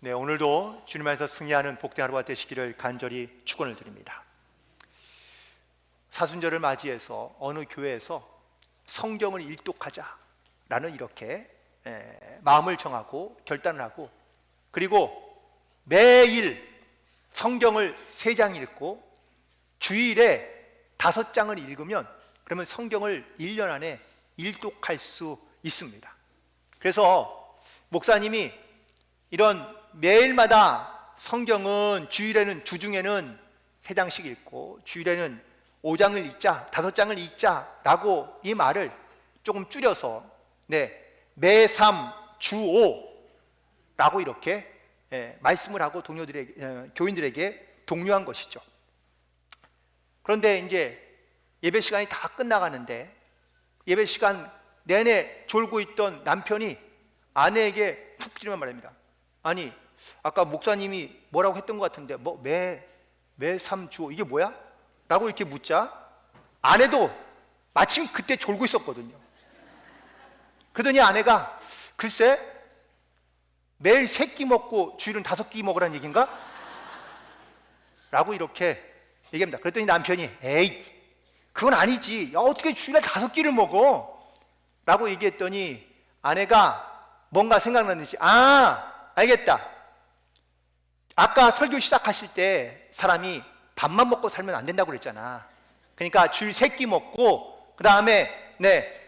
네, 오늘도 주님 안에서 승리하는 복된 하루가 되시기를 간절히 축원을 드립니다. 사순절을 맞이해서 어느 교회에서 성경을 일독하자라는 이렇게 마음을 정하고 결단을 하고, 그리고 매일 성경을 3장 읽고 주일에 5장을 읽으면 그러면 성경을 1년 안에 일독할 수 있습니다. 그래서 목사님이 이런 매일마다 성경은 주일에는, 주중에는 3장씩 읽고 주일에는 5장을 읽자, 5장을 읽자라고 이 말을 조금 줄여서 매3 주5라고 이렇게 말씀을 하고 동료들에게, 교인들에게 독려한 것이죠. 그런데 이제 예배 시간이 다 끝나가는데 예배 시간 내내 졸고 있던 남편이 아내에게 푹 찌르면 말입니다. 아니, 아까 목사님이 뭐라고 했던 것 같은데 매3 주5 이게 뭐야? 라고 이렇게 묻자 아내도 마침 그때 졸고 있었거든요. 그러더니 아내가 글쎄 매일 3끼 먹고 주일은 5끼 먹으라는 얘기인가? 라고 이렇게 얘기합니다. 그랬더니 남편이 에이 그건 아니지, 야, 어떻게 주일에 5끼를 먹어? 라고 얘기했더니 아내가 뭔가 생각났는지 알겠다, 아까 설교 시작하실 때 사람이 밥만 먹고 살면 안 된다고 그랬잖아. 그러니까 주일 3끼 먹고 그 다음에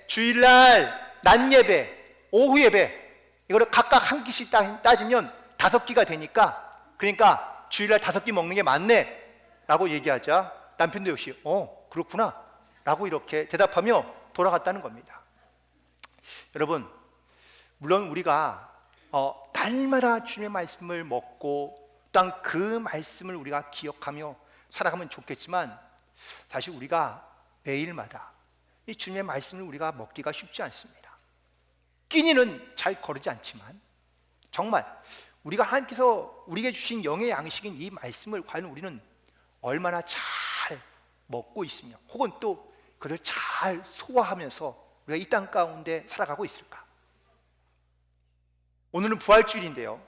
주일날 낮 예배, 오후 예배 이거를 각각 한 끼씩 따지면 5끼가 되니까, 그러니까 주일날 5끼 먹는 게 맞네 라고 얘기하자 남편도 역시 그렇구나 라고 이렇게 대답하며 돌아갔다는 겁니다. 여러분, 물론 우리가 날마다 주님의 말씀을 먹고 또한 그 말씀을 우리가 기억하며 살아가면 좋겠지만, 사실 우리가 매일마다 이 주님의 말씀을 우리가 먹기가 쉽지 않습니다. 끼니는 잘 거르지 않지만 정말 우리가 하나님께서 우리에게 주신 영의 양식인 이 말씀을 과연 우리는 얼마나 잘 먹고 있으며 혹은 또 그것을 잘 소화하면서 우리가 이 땅 가운데 살아가고 있을까? 오늘은 부활주일인데요,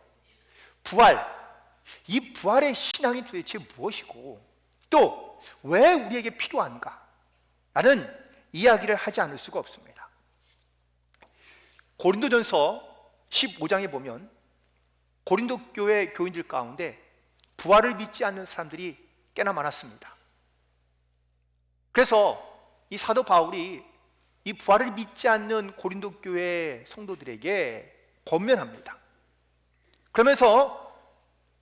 이 부활의 신앙이 도대체 무엇이고 또 왜 우리에게 필요한가? 라는 이야기를 하지 않을 수가 없습니다. 고린도전서 15장에 보면 고린도 교회 교인들 가운데 부활을 믿지 않는 사람들이 꽤나 많았습니다. 그래서 이 사도 바울이 이 부활을 믿지 않는 고린도 교회 성도들에게 권면합니다. 그러면서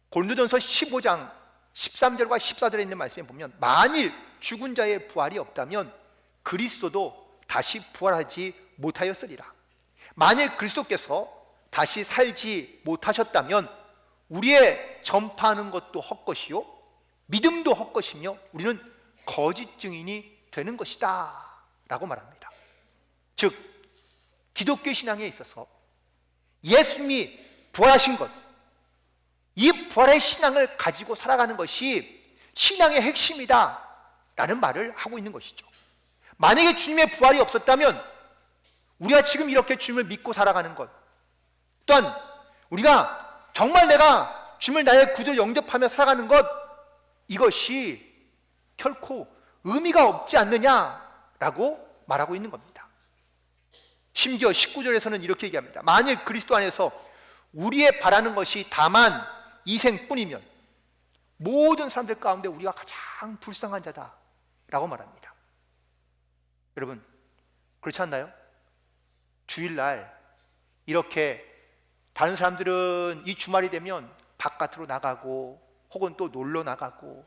고린도전서 15장 13절과 14절에 있는 말씀에 보면 만일 죽은 자의 부활이 없다면 그리스도도 다시 부활하지 못하였으리라. 만일 그리스도께서 다시 살지 못하셨다면 우리의 전파하는 것도 헛것이요 믿음도 헛것이며 우리는 거짓 증인이 되는 것이다 라고 말합니다. 즉 기독교 신앙에 있어서 예수님이 부활하신 것, 이 부활의 신앙을 가지고 살아가는 것이 신앙의 핵심이다 라는 말을 하고 있는 것이죠. 만약에 주님의 부활이 없었다면 우리가 지금 이렇게 주님을 믿고 살아가는 것, 또한 우리가 정말 내가 주님을 나의 구주로 영접하며 살아가는 것, 이것이 결코 의미가 없지 않느냐라고 말하고 있는 겁니다. 심지어 19절에서는 이렇게 얘기합니다. 만일 그리스도 안에서 우리의 바라는 것이 다만 이생뿐이면 모든 사람들 가운데 우리가 가장 불쌍한 자다라고 말합니다. 여러분, 그렇지 않나요? 주일날 이렇게 다른 사람들은 이 주말이 되면 바깥으로 나가고 혹은 또 놀러 나가고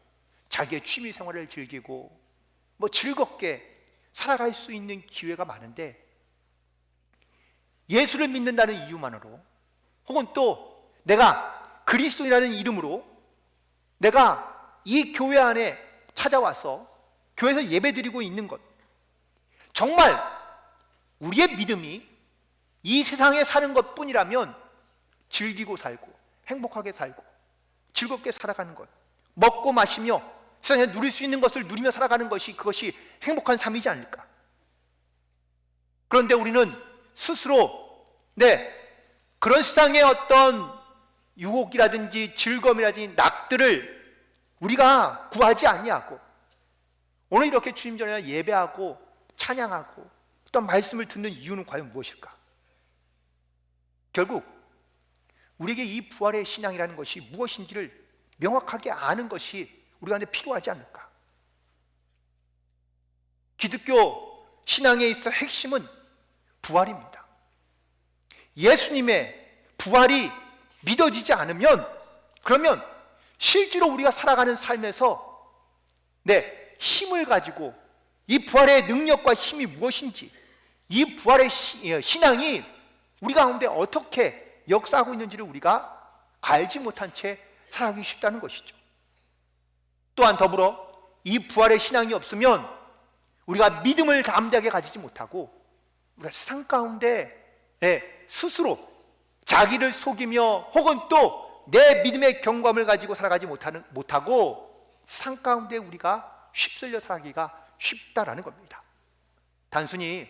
자기의 취미 생활을 즐기고 즐겁게 살아갈 수 있는 기회가 많은데, 예수를 믿는다는 이유만으로 혹은 또 내가 그리스도인이라는 이름으로 내가 이 교회 안에 찾아와서 교회에서 예배드리고 있는 것, 정말 우리의 믿음이 이 세상에 사는 것 뿐이라면 즐기고 살고 행복하게 살고 즐겁게 살아가는 것, 먹고 마시며 세상에 누릴 수 있는 것을 누리며 살아가는 것이, 그것이 행복한 삶이지 않을까? 그런데 우리는 스스로 그런 세상의 어떤 유혹이라든지 즐거움이라든지 낙들을 우리가 구하지 아니하고 오늘 이렇게 주님 전에 예배하고 찬양하고 또 말씀을 듣는 이유는 과연 무엇일까? 결국 우리에게 이 부활의 신앙이라는 것이 무엇인지를 명확하게 아는 것이 우리 가운데 필요하지 않을까? 기독교 신앙에 있어 핵심은 부활입니다. 예수님의 부활이 믿어지지 않으면 그러면 실제로 우리가 살아가는 삶에서 힘을 가지고 이 부활의 능력과 힘이 무엇인지, 이 부활의 신앙이 우리 가운데 어떻게 역사하고 있는지를 우리가 알지 못한 채 살아가기 쉽다는 것이죠. 또한 더불어 이 부활의 신앙이 없으면 우리가 믿음을 담대하게 가지지 못하고 우리가 세상 가운데 스스로 자기를 속이며 혹은 또 내 믿음의 경험을 가지고 살아가지 못하고 세상 가운데 우리가 휩쓸려 살아가기가 쉽다라는 겁니다. 단순히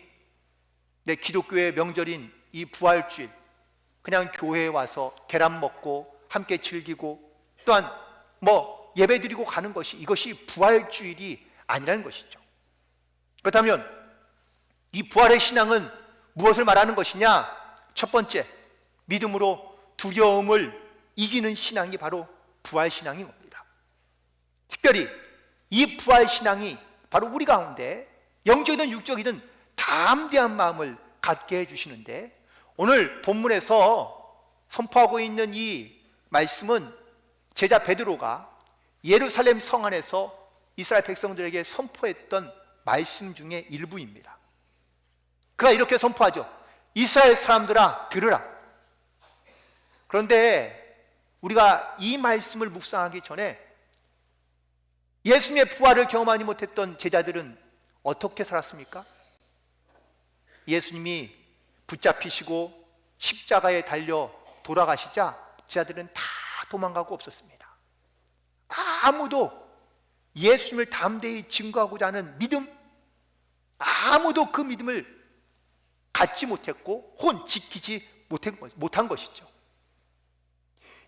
내 기독교의 명절인 이 부활주일 그냥 교회에 와서 계란 먹고 함께 즐기고 또한 예배드리고 가는 것이 이것이 부활주일이 아니라는 것이죠. 그렇다면 이 부활의 신앙은 무엇을 말하는 것이냐? 첫 번째, 믿음으로 두려움을 이기는 신앙이 바로 부활신앙인 겁니다. 특별히 이 부활신앙이 바로 우리 가운데 영적이든 육적이든 담대한 마음을 갖게 해주시는데 오늘 본문에서 선포하고 있는 이 말씀은 제자 베드로가 예루살렘 성 안에서 이스라엘 백성들에게 선포했던 말씀 중에 일부입니다. 그가 이렇게 선포하죠. 이스라엘 사람들아 들으라. 그런데 우리가 이 말씀을 묵상하기 전에 예수님의 부활을 경험하지 못했던 제자들은 어떻게 살았습니까? 예수님이 붙잡히시고 십자가에 달려 돌아가시자 제자들은 다 도망가고 없었습니다. 아무도 예수님을 담대히 증거하고자 하는 믿음, 아무도 그 믿음을 갖지 못했고 혹은 지키지 못한 것이죠.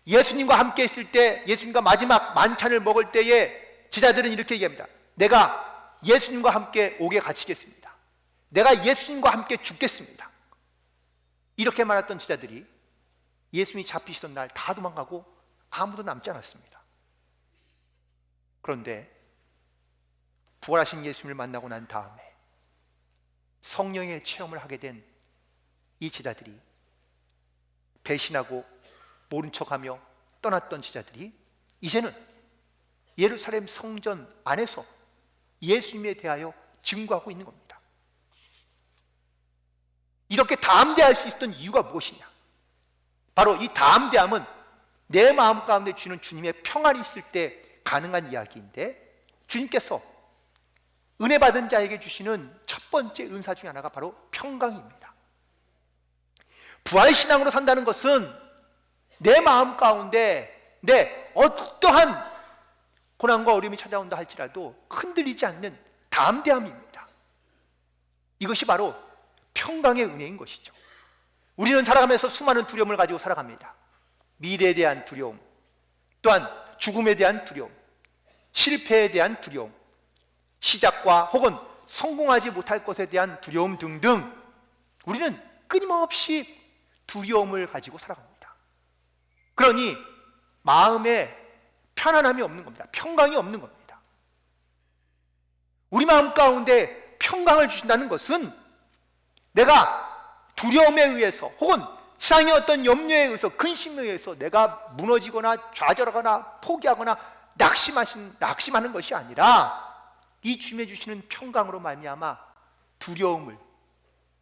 예수님과 함께 있을 때, 예수님과 마지막 만찬을 먹을 때에 제자들은 이렇게 얘기합니다. 내가 예수님과 함께 옥에 갇히겠습니다. 내가 예수님과 함께 죽겠습니다. 이렇게 말했던 제자들이 예수님이 잡히시던 날 다 도망가고 아무도 남지 않았습니다. 그런데 부활하신 예수님을 만나고 난 다음에 성령의 체험을 하게 된 이 제자들이 배신하고 모른 척하며 떠났던 제자들이 이제는 예루살렘 성전 안에서 예수님에 대하여 증거하고 있는 겁니다. 이렇게 담대할 수 있었던 이유가 무엇이냐? 바로 이 담대함은 내 마음 가운데 주는 주님의 평안이 있을 때 가능한 이야기인데 주님께서 은혜 받은 자에게 주시는 첫 번째 은사 중에 하나가 바로 평강입니다. 부활신앙으로 산다는 것은 내 마음 가운데 내 어떠한 고난과 어려움이 찾아온다 할지라도 흔들리지 않는 담대함입니다. 이것이 바로 평강의 은혜인 것이죠. 우리는 살아가면서 수많은 두려움을 가지고 살아갑니다. 미래에 대한 두려움, 또한 죽음에 대한 두려움, 실패에 대한 두려움, 시작과 혹은 성공하지 못할 것에 대한 두려움 등등 우리는 끊임없이 두려움을 가지고 살아갑니다. 그러니 마음에 편안함이 없는 겁니다. 평강이 없는 겁니다. 우리 마음 가운데 평강을 주신다는 것은 내가 두려움에 의해서 혹은 세상의 어떤 염려에 의해서 근심에 의해서 내가 무너지거나 좌절하거나 포기하거나 낙심하는 것이 아니라 이 주님이 주시는 평강으로 말미암아 두려움을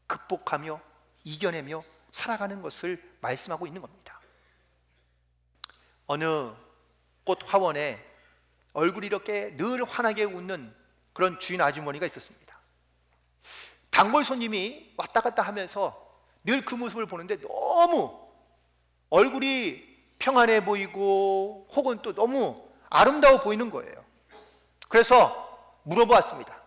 극복하며 이겨내며 살아가는 것을 말씀하고 있는 겁니다. 어느 꽃 화원에 얼굴이 이렇게 늘 환하게 웃는 그런 주인 아주머니가 있었습니다. 단골 손님이 왔다 갔다 하면서 늘 그 모습을 보는데 너무 얼굴이 평안해 보이고 혹은 또 너무 아름다워 보이는 거예요. 그래서 물어보았습니다.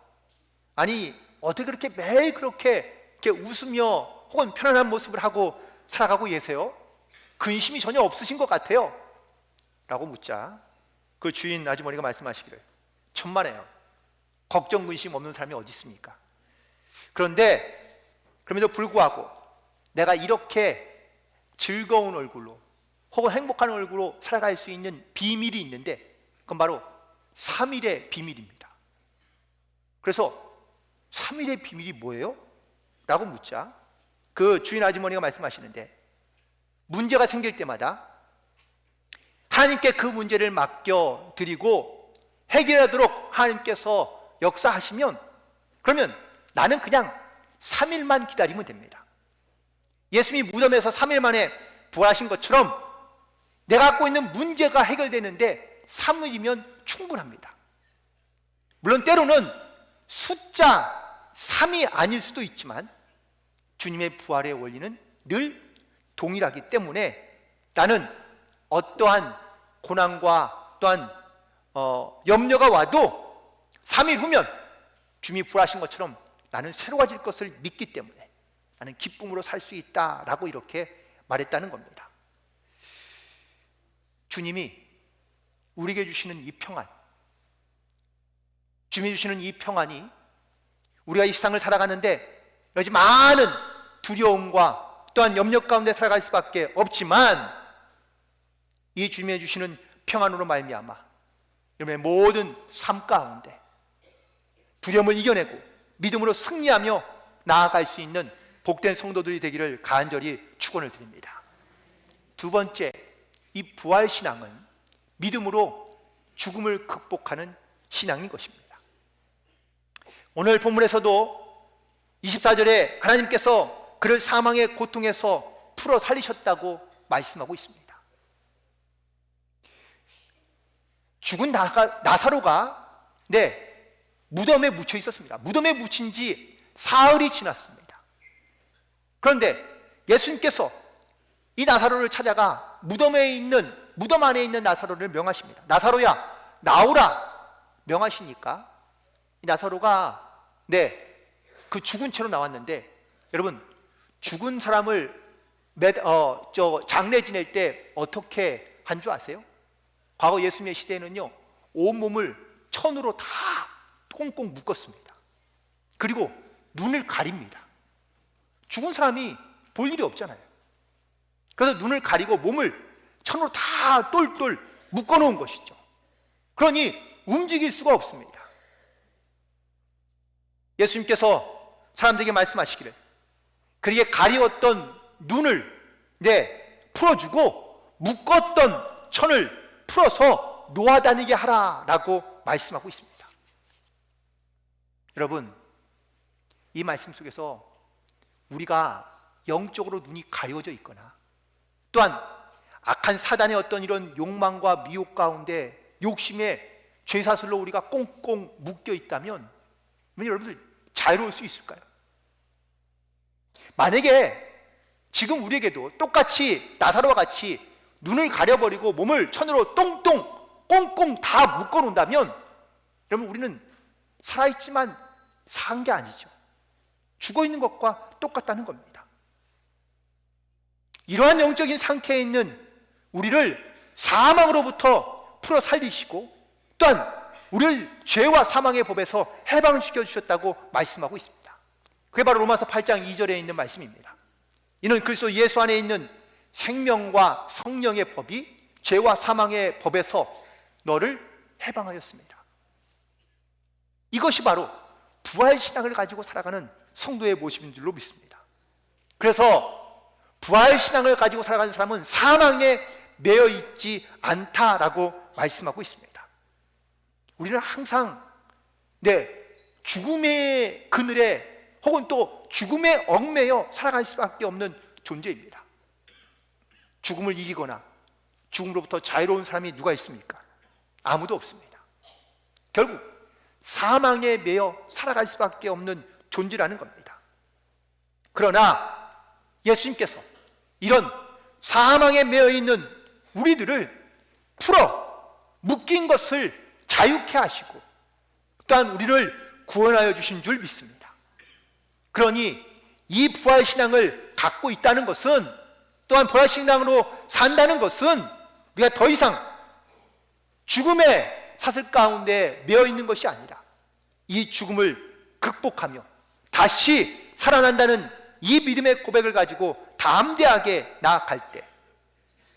아니 어떻게 그렇게 매일 그렇게 웃으며 혹은 편안한 모습을 하고 살아가고 계세요? 근심이 전혀 없으신 것 같아요 라고 묻자 그 주인 아주머니가 말씀하시기를 천만에요. 걱정 근심 없는 사람이 어디 있습니까? 그런데 그럼에도 불구하고 내가 이렇게 즐거운 얼굴로 혹은 행복한 얼굴로 살아갈 수 있는 비밀이 있는데 그건 바로 3일의 비밀입니다. 그래서 3일의 비밀이 뭐예요? 라고 묻자 그 주인 아주머니가 말씀하시는데 문제가 생길 때마다 하나님께 그 문제를 맡겨드리고 해결하도록 하나님께서 역사하시면 그러면 나는 그냥 3일만 기다리면 됩니다. 예수님이 무덤에서 3일 만에 부활하신 것처럼 내가 갖고 있는 문제가 해결되는데 3일이면 충분합니다. 물론 때로는 숫자 3이 아닐 수도 있지만 주님의 부활의 원리는 늘 동일하기 때문에 나는 어떠한 고난과 또한 염려가 와도 3일 후면 주님이 부활하신 것처럼 나는 새로워질 것을 믿기 때문에 나는 기쁨으로 살 수 있다라고 이렇게 말했다는 겁니다. 주님이 우리에게 주시는 이 평안, 주님이 주시는 이 평안이 우리가 이 세상을 살아가는데 여러 많은 두려움과 또한 염려 가운데 살아갈 수밖에 없지만 이 주님이 주시는 평안으로 말미암아 여러분의 모든 삶 가운데 두려움을 이겨내고 믿음으로 승리하며 나아갈 수 있는 복된 성도들이 되기를 간절히 축원을 드립니다. 두 번째, 이 부활신앙은 믿음으로 죽음을 극복하는 신앙인 것입니다. 오늘 본문에서도 24절에 하나님께서 그를 사망의 고통에서 풀어 살리셨다고 말씀하고 있습니다. 죽은 나사로가 무덤에 묻혀 있었습니다. 무덤에 묻힌 지 사흘이 지났습니다. 그런데 예수님께서 이 나사로를 찾아가 무덤 안에 있는 나사로를 명하십니다. 나사로야 나오라 명하시니까 이 나사로가 그 죽은 채로 나왔는데 여러분 죽은 사람을 장례 지낼 때 어떻게 한 줄 아세요? 과거 예수님의 시대에는요 온몸을 천으로 다 꽁꽁 묶었습니다. 그리고 눈을 가립니다. 죽은 사람이 볼 일이 없잖아요. 그래서 눈을 가리고 몸을 천으로 다 똘똘 묶어놓은 것이죠. 그러니 움직일 수가 없습니다. 예수님께서 사람들에게 말씀하시기를 그에게 가리웠던 눈을 풀어주고 묶었던 천을 풀어서 놓아다니게 하라라고 말씀하고 있습니다. 여러분, 이 말씀 속에서 우리가 영적으로 눈이 가려져 있거나 또한 악한 사단의 어떤 이런 욕망과 미혹 가운데 욕심에 죄사슬로 우리가 꽁꽁 묶여 있다면 여러분들 자유로울 수 있을까요? 만약에 지금 우리에게도 똑같이 나사로와 같이 눈을 가려버리고 몸을 천으로 꽁꽁 다 묶어놓는다면 여러분 우리는 살아있지만 산 게 아니죠. 죽어있는 것과 똑같다는 겁니다. 이러한 영적인 상태에 있는 우리를 사망으로부터 풀어 살리시고 또한 우리를 죄와 사망의 법에서 해방시켜 주셨다고 말씀하고 있습니다. 그게 바로 로마서 8장 2절에 있는 말씀입니다. 이는 그리스도 예수 안에 있는 생명과 성령의 법이 죄와 사망의 법에서 너를 해방하였습니다. 이것이 바로 부활신앙을 가지고 살아가는 성도의 모습인 줄로 믿습니다. 그래서 부활신앙을 가지고 살아가는 사람은 사망에 매여 있지 않다라고 말씀하고 있습니다. 우리는 항상 죽음의 그늘에 혹은 또 죽음에 얽매여 살아갈 수밖에 없는 존재입니다. 죽음을 이기거나 죽음으로부터 자유로운 사람이 누가 있습니까? 아무도 없습니다. 결국 사망에 매여 살아갈 수밖에 없는 존재라는 겁니다. 그러나 예수님께서 이런 사망에 매여 있는 우리들을 풀어 묶인 것을 자유케 하시고 또한 우리를 구원하여 주신 줄 믿습니다. 그러니 이 부활신앙을 갖고 있다는 것은 또한 부활신앙으로 산다는 것은 우리가 더 이상 죽음의 사슬 가운데 매여 있는 것이 아니라 이 죽음을 극복하며 다시 살아난다는 이 믿음의 고백을 가지고 담대하게 나아갈 때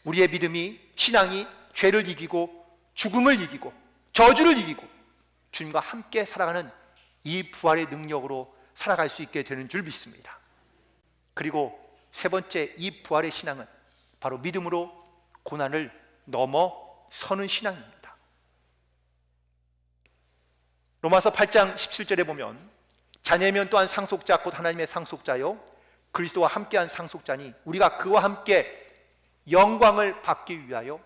우리의 믿음이, 신앙이 죄를 이기고 죽음을 이기고 저주를 이기고 주님과 함께 살아가는 이 부활의 능력으로 살아갈 수 있게 되는 줄 믿습니다. 그리고 세 번째, 이 부활의 신앙은 바로 믿음으로 고난을 넘어서는 신앙입니다. 로마서 8장 17절에 보면 자녀면 또한 상속자 곧 하나님의 상속자요 그리스도와 함께한 상속자니 우리가 그와 함께 영광을 받기 위하여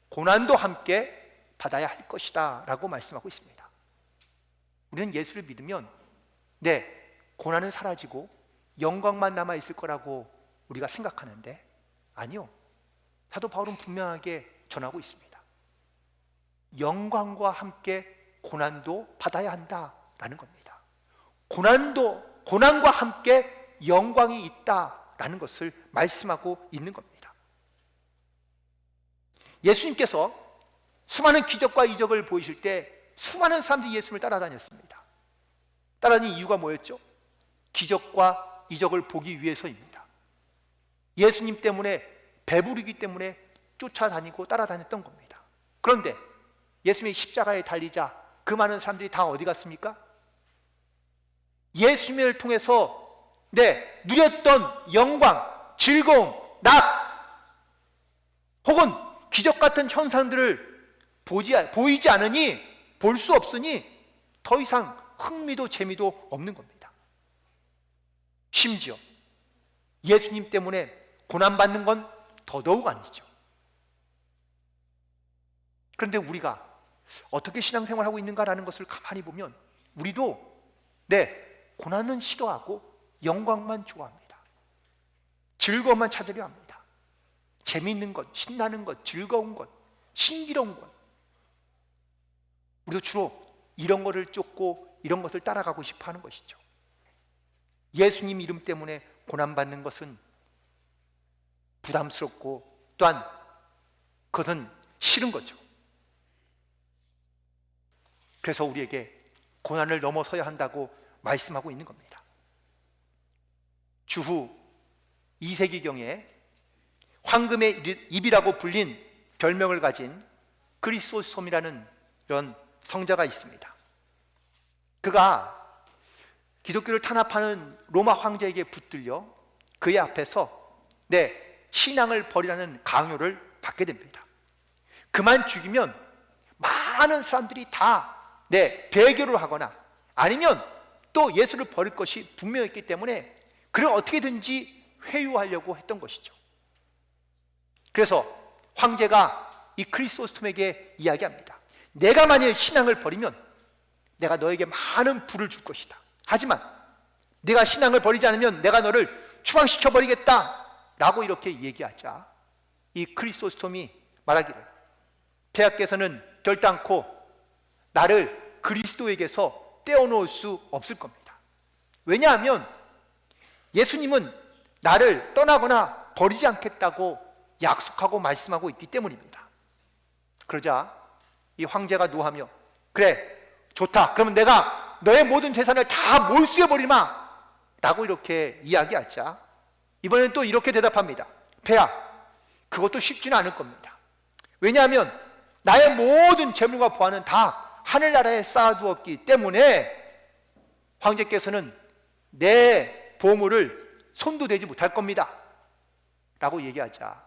고난도 함께 받아야 할 것이다 라고 말씀하고 있습니다. 우리는 예수를 믿으면 고난은 사라지고 영광만 남아있을 거라고 우리가 생각하는데 아니요, 사도 바울은 분명하게 전하고 있습니다. 영광과 함께 고난도 받아야 한다라는 겁니다. 고난과 함께 영광이 있다라는 것을 말씀하고 있는 겁니다. 예수님께서 수많은 기적과 이적을 보이실 때 수많은 사람들이 예수님을 따라다녔습니다. 따라다닌 이유가 뭐였죠? 기적과 이적을 보기 위해서입니다. 예수님 때문에, 배부르기 때문에 쫓아다니고 따라다녔던 겁니다. 그런데 예수님이 십자가에 달리자 그 많은 사람들이 다 어디 갔습니까? 예수님을 통해서 누렸던 영광, 즐거움, 혹은 기적 같은 현상들을 보이지 않으니, 볼 수 없으니 더 이상 흥미도 재미도 없는 겁니다. 심지어 예수님 때문에 고난받는 건 더더욱 아니죠. 그런데 우리가 어떻게 신앙생활하고 있는가라는 것을 가만히 보면 우리도 고난은 싫어하고 영광만 좋아합니다. 즐거움만 찾으려 합니다. 재미있는 것, 신나는 것, 즐거운 것, 신기로운 것. 우리도 주로 이런 것을 쫓고 이런 것을 따라가고 싶어 하는 것이죠. 예수님 이름 때문에 고난받는 것은 부담스럽고 또한 그것은 싫은 거죠. 그래서 우리에게 고난을 넘어서야 한다고 말씀하고 있는 겁니다. 주후 2세기경에 황금의 입이라고 불린 별명을 가진 크리소스톰이라는 이런 성자가 있습니다. 그가 기독교를 탄압하는 로마 황제에게 붙들려 그의 앞에서 신앙을 버리라는 강요를 받게 됩니다. 그만 죽이면 많은 사람들이 다 배교를 하거나 아니면 또 예수를 버릴 것이 분명했기 때문에 그를 어떻게든지 회유하려고 했던 것이죠. 그래서 황제가 이 크리소스톰에게 이야기합니다. 내가 만일 신앙을 버리면 내가 너에게 많은 부를 줄 것이다. 하지만 네가 신앙을 버리지 않으면 내가 너를 추방시켜버리겠다 라고 이렇게 얘기하자 이 크리소스톰이 말하기를 대하께서는 결단코 나를 그리스도에게서 떼어놓을 수 없을 겁니다. 왜냐하면 예수님은 나를 떠나거나 버리지 않겠다고 약속하고 말씀하고 있기 때문입니다. 그러자 이 황제가 노하며 그래 좋다, 그러면 내가 너의 모든 재산을 다 몰수해버리마 라고 이렇게 이야기하자 이번엔 또 이렇게 대답합니다. 폐하, 그것도 쉽지는 않을 겁니다. 왜냐하면 나의 모든 재물과 보화는 다 하늘나라에 쌓아두었기 때문에 황제께서는 내 보물을 손도 대지 못할 겁니다 라고 얘기하자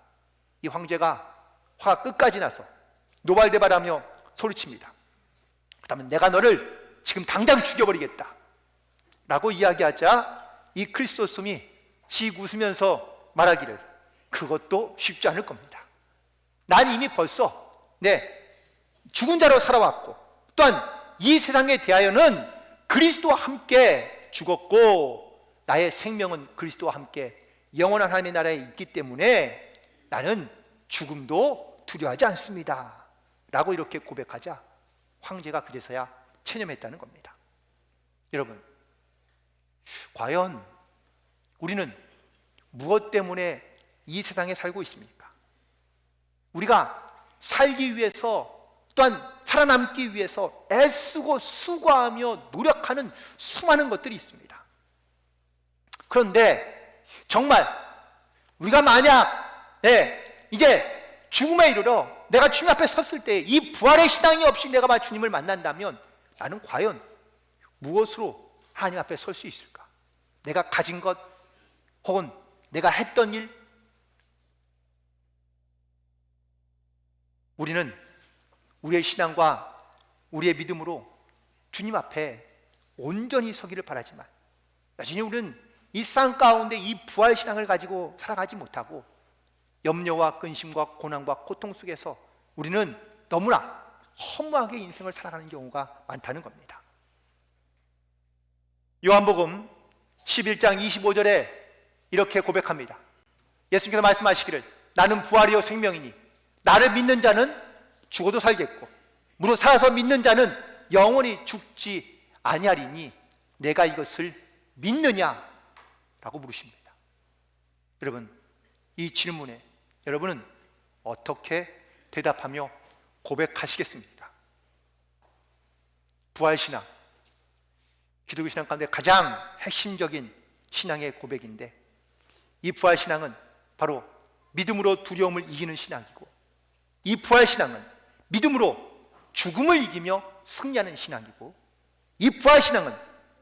이 황제가 화가 끝까지 나서 노발대발하며 소리칩니다. 그렇다면 내가 너를 지금 당장 죽여버리겠다 라고 이야기하자 이 크리스토스톰이 씩 웃으면서 말하기를 그것도 쉽지 않을 겁니다. 난 이미 벌써 죽은 자로 살아왔고 또한 이 세상에 대하여는 그리스도와 함께 죽었고 나의 생명은 그리스도와 함께 영원한 하나님의 나라에 있기 때문에 나는 죽음도 두려워하지 않습니다 라고 이렇게 고백하자 황제가 그제서야 체념했다는 겁니다. 여러분, 과연 우리는 무엇 때문에 이 세상에 살고 있습니까? 우리가 살기 위해서 또한 살아남기 위해서 애쓰고 수고하며 노력하는 수많은 것들이 있습니다. 그런데 정말 우리가 만약 이제 죽음에 이르러 내가 주님 앞에 섰을 때 이 부활의 신앙이 없이 내가 주님을 만난다면 나는 과연 무엇으로 하나님 앞에 설 수 있을까? 내가 가진 것 혹은 내가 했던 일, 우리는 우리의 신앙과 우리의 믿음으로 주님 앞에 온전히 서기를 바라지만 여전히 우리는 이 쌍 가운데 이 부활 신앙을 가지고 살아가지 못하고 염려와 근심과 고난과 고통 속에서 우리는 너무나 허무하게 인생을 살아가는 경우가 많다는 겁니다. 요한복음 11장 25절에 이렇게 고백합니다. 예수님께서 말씀하시기를 나는 부활이요 생명이니 나를 믿는 자는 죽어도 살겠고 무릇 살아서 믿는 자는 영원히 죽지 아니하리니 내가 이것을 믿느냐? 라고 물으십니다. 여러분, 이 질문에 여러분은 어떻게 대답하며 고백하시겠습니까? 부활신앙, 기독교 신앙 가운데 가장 핵심적인 신앙의 고백인데 이 부활신앙은 바로 믿음으로 두려움을 이기는 신앙이고 이 부활신앙은 믿음으로 죽음을 이기며 승리하는 신앙이고 이 부활신앙은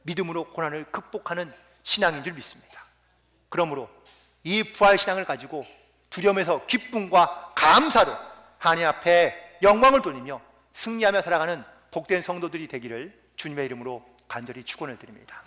믿음으로 고난을 극복하는 신앙인 줄 믿습니다. 그러므로 이 부활신앙을 가지고 두려움에서 기쁨과 감사로 하나님 앞에 영광을 돌리며 승리하며 살아가는 복된 성도들이 되기를 주님의 이름으로 간절히 축원을 드립니다.